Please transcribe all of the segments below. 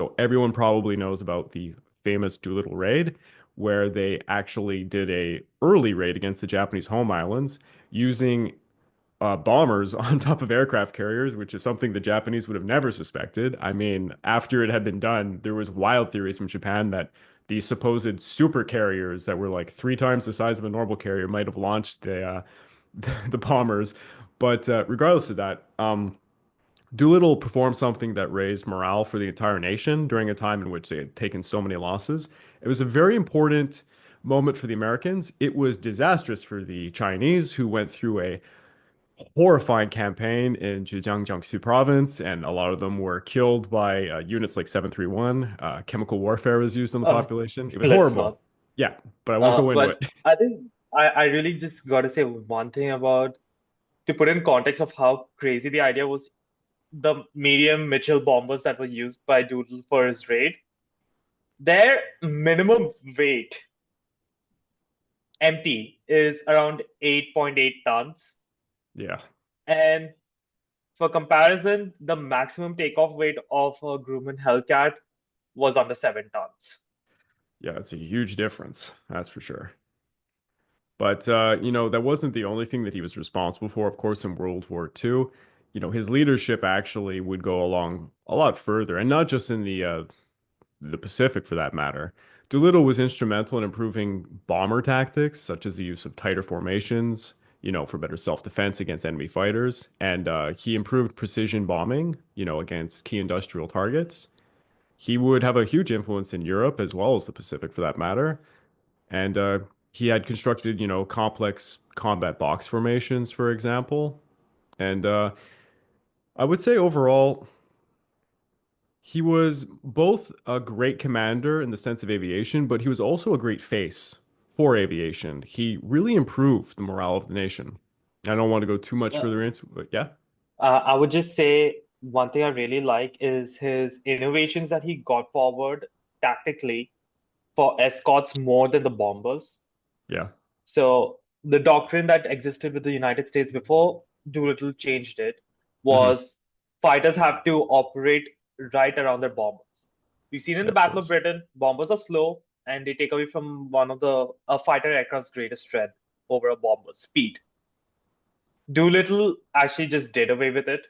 So everyone probably knows about the famous Doolittle Raid, where they actually did a early raid against the Japanese home islands using bombers on top of aircraft carriers, which is something the Japanese would have never suspected. I mean, after it had been done, there was wild theories from Japan that these supposed super carriers that were like three times the size of a normal carrier might have launched the bombers. But regardless of that, Doolittle performed something that raised morale for the entire nation during a time in which they had taken so many losses. It was a very important moment for the Americans. It was disastrous for the Chinese, who went through a horrifying campaign in Zhejiang, Jiangsu province, and a lot of them were killed by units like 731. Chemical warfare was used on the Uh, population. It was let's horrible. not. Yeah, but I won't go into But it. I think I really just got to say one thing about to put in context of how crazy the idea was. The medium Mitchell bombers that were used by Doodle for his raid, their minimum weight empty is around 8.8 tons. Yeah, And for comparison, the maximum takeoff weight of a Grumman Hellcat was under 7 tons. yeah, it's a huge difference, that's for sure. But that wasn't the only thing that he was responsible for. Of course, in World War II, his leadership actually would go along a lot further, and not just in the Pacific for that matter. Doolittle was instrumental in improving bomber tactics, such as the use of tighter formations, for better self-defense against enemy fighters, and he improved precision bombing, against key industrial targets. He would have a huge influence in Europe as well as the Pacific for that matter. And he had constructed, complex combat box formations, for example. And I would say overall, he was both a great commander in the sense of aviation, but he was also a great face for aviation. He really improved the morale of the nation. I don't want to go too much Uh, further into it, but yeah. I would just say one thing I really like is his innovations that he got forward tactically for escorts more than the bombers. Yeah. So the doctrine that existed with the United States before Doolittle changed it Hmm. was fighters have to operate right around their bombers. We've seen in Yeah, the of Battle of course. Britain, bombers are slow and they take away from one of the a fighter aircraft's greatest strength over a bomber, speed. Doolittle actually just did away with it.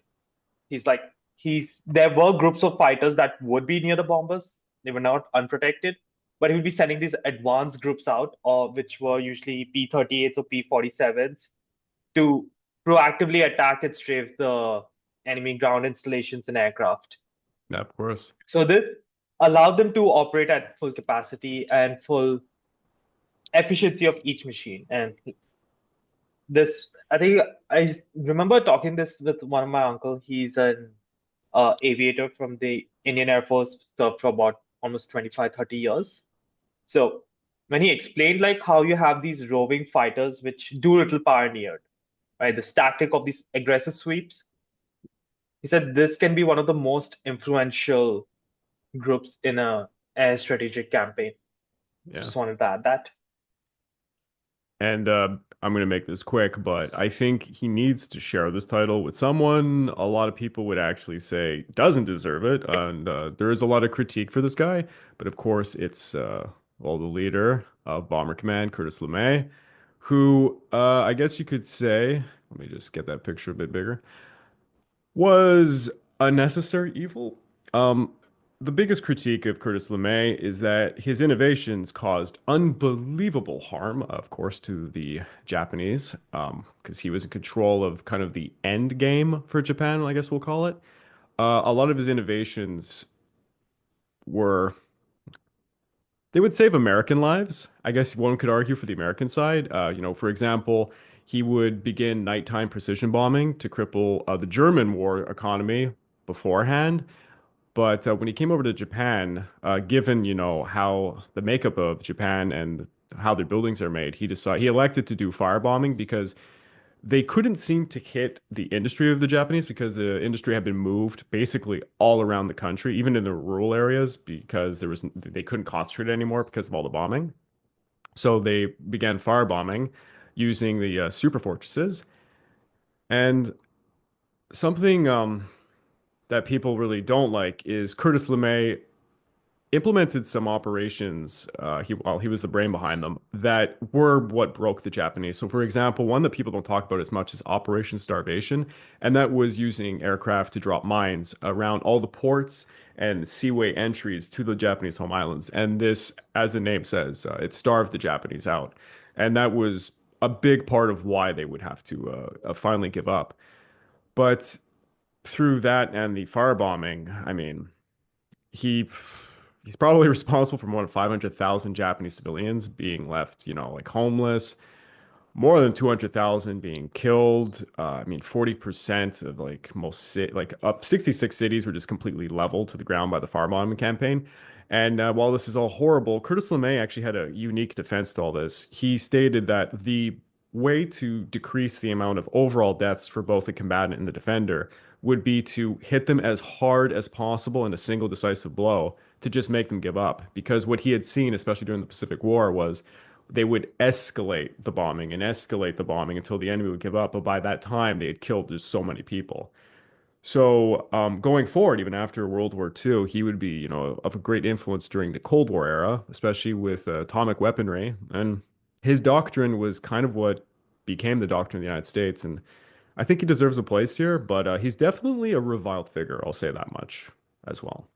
He's like he's there were groups of fighters that would be near the bombers. They were not unprotected, but he would be sending these advanced groups out, or which were usually P-38s or P-47s, to proactively attack and strafe the enemy ground installations and aircraft. Yeah, of course. So this allowed them to operate at full capacity and full efficiency of each machine. And this, I think, I remember talking this with one of my uncle. He's an aviator from the Indian Air Force, served for about almost 25, 30 years. So when he explained like how you have these roving fighters which Doolittle pioneered, right? This tactic of these aggressive sweeps, he said this can be one of the most influential groups in a air strategic campaign. So Yeah. just wanted to add that. And I'm going to make this quick, but I think he needs to share this title with someone a lot of people would actually say doesn't deserve it. And there is a lot of critique for this guy. But of course, it's, well, the leader of Bomber Command, Curtis LeMay, who I guess you could say, let me just get that picture a bit bigger, was a necessary evil. Um, the biggest critique of Curtis LeMay is that his innovations caused unbelievable harm, of course, to the Japanese, because he was in control of kind of the end game for Japan, I guess we'll call it. A lot of his innovations were, they would save American lives. I guess one could argue for the American side. For example, he would begin nighttime precision bombing to cripple the German war economy beforehand. But when he came over to Japan, given, how the makeup of Japan and how their buildings are made, he elected to do firebombing because they couldn't seem to hit the industry of the Japanese because the industry had been moved basically all around the country, even in the rural areas, because they couldn't concentrate anymore because of all the bombing. So they began firebombing using the super fortresses. And something that people really don't like is Curtis LeMay. implemented some operations while he was the brain behind them that were what broke the Japanese. So, for example, one that people don't talk about as much is Operation Starvation, and that was using aircraft to drop mines around all the ports and seaway entries to the Japanese home islands. And this, as the name says, it starved the Japanese out, and that was a big part of why they would have to finally give up. But through that and the firebombing, I mean he he's probably responsible for more than 500,000 Japanese civilians being left, like homeless, more than 200,000 being killed. I mean, 40% of like like up 66 cities were just completely leveled to the ground by the firebombing campaign. And while this is all horrible, Curtis LeMay actually had a unique defense to all this. He stated that the way to decrease the amount of overall deaths for both the combatant and the defender would be to hit them as hard as possible in a single decisive blow to just make them give up. Because what he had seen, especially during the Pacific War, was they would escalate the bombing until the enemy would give up. But by that time, they had killed just so many people. So, going forward, even after World War II, he would be, of a great influence during the Cold War era, especially with atomic weaponry. And his doctrine was kind of what became the doctrine of the United States. And I think he deserves a place here, but he's definitely a reviled figure. I'll say that much as well.